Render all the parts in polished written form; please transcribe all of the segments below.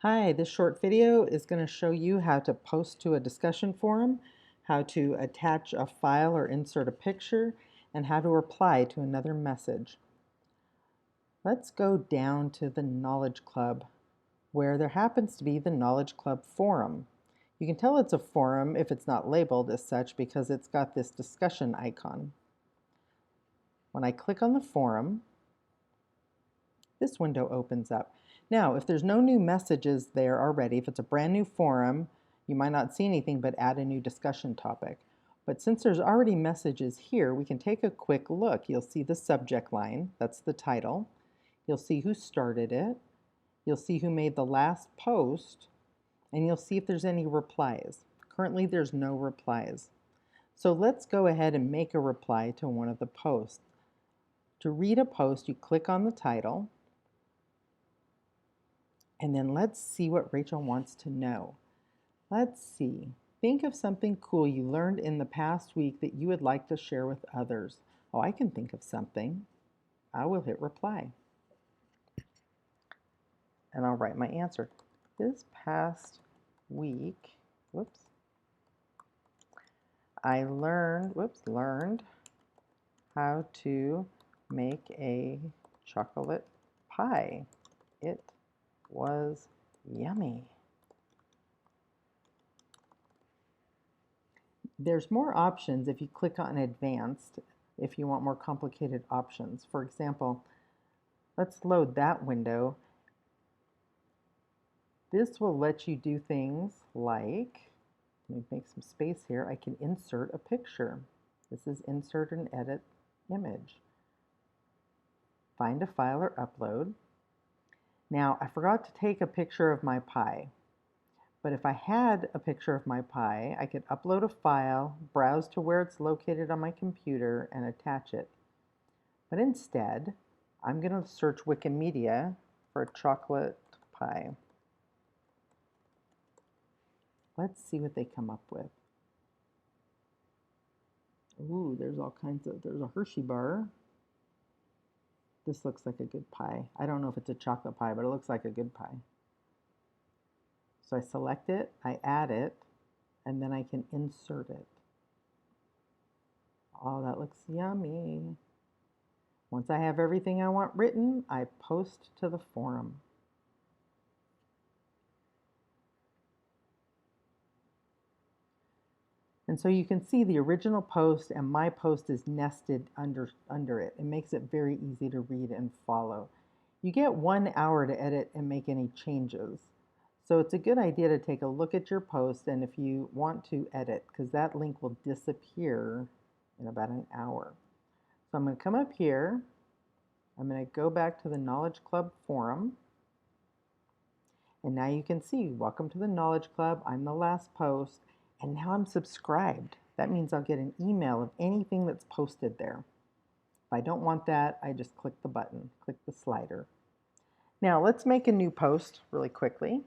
Hi, this short video is going to show you how to post to a discussion forum, how to attach a file or insert a picture, and how to reply to another message. Let's go down to the Knowledge Club, where there happens to be the Knowledge Club forum. You can tell it's a forum if it's not labeled as such because it's got this discussion icon. When I click on the forum, this window opens up. Now, if there's no new messages there already, if it's a brand new forum, you might not see anything but add a new discussion topic. But since there's already messages here, we can take a quick look. You'll see the subject line, that's the title. You'll see who started it. You'll see who made the last post, and you'll see if there's any replies. Currently, there's no replies. So let's go ahead and make a reply to one of the posts. To read a post, you click on the title, and then let's see what Rachel wants to know. Let's see. Think of something cool you learned in the past week that you would like to share with others. Oh, I can think of something. I will hit reply. And I'll write my answer. This past week, I learned how to make a chocolate pie. It was yummy. There's more options if you click on advanced if you want more complicated options. For example, let's load that window. This will let you do things like, let me make some space here, I can insert a picture. This is insert and edit image. Find a file or upload. Now, I forgot to take a picture of my pie. But if I had a picture of my pie, I could upload a file, browse to where it's located on my computer, and attach it. But instead, I'm going to search Wikimedia for a chocolate pie. Let's see what they come up with. Ooh, there's all kinds of, there's a Hershey bar. This looks like a good pie. I don't know if it's a chocolate pie, but it looks like a good pie. So I select it, I add it, and then I can insert it. Oh, that looks yummy. Once I have everything I want written, I post to the forum. And so you can see the original post and my post is nested under it. It makes it very easy to read and follow. You get 1 hour to edit and make any changes. So it's a good idea to take a look at your post and if you want to edit, because that link will disappear in about an hour. So I'm going to come up here. I'm going to go back to the Knowledge Club forum. And now you can see, welcome to the Knowledge Club. I'm the last post. And now I'm subscribed. That means I'll get an email of anything that's posted there. If I don't want that, I just click the button, click the slider. Now let's make a new post really quickly.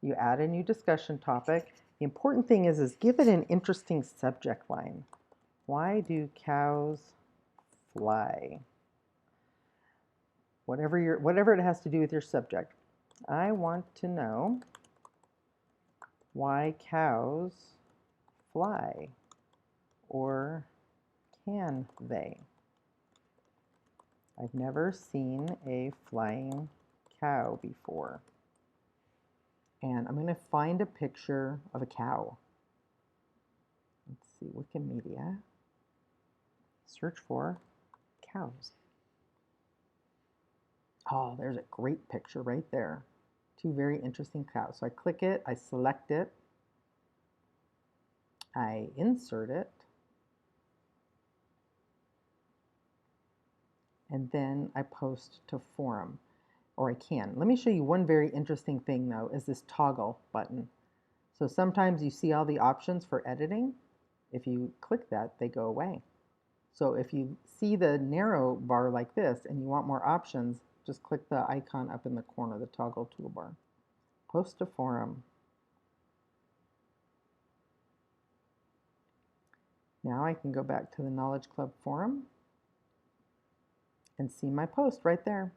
You add a new discussion topic. The important thing is give it an interesting subject line. Why do cows fly? Whatever it has to do with your subject. I want to know why cows fly, or can they? I've never seen a flying cow before. And I'm going to find a picture of a cow. Let's see, Wikimedia. Search for cows. Oh, there's a great picture right there. Two very interesting cows. So I click it, I select it, I insert it, and then I post to forum, or I can. Let me show you one very interesting thing though, is this toggle button. So sometimes you see all the options for editing. If you click that, they go away. So if you see the narrow bar like this and you want more options, just click the icon up in the corner, the toggle toolbar. Post to forum. Now I can go back to the Knowledge Club forum and see my post right there.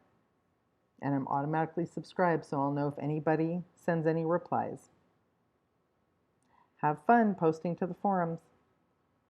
and I'm automatically subscribed so I'll know if anybody sends any replies. Have fun posting to the forums.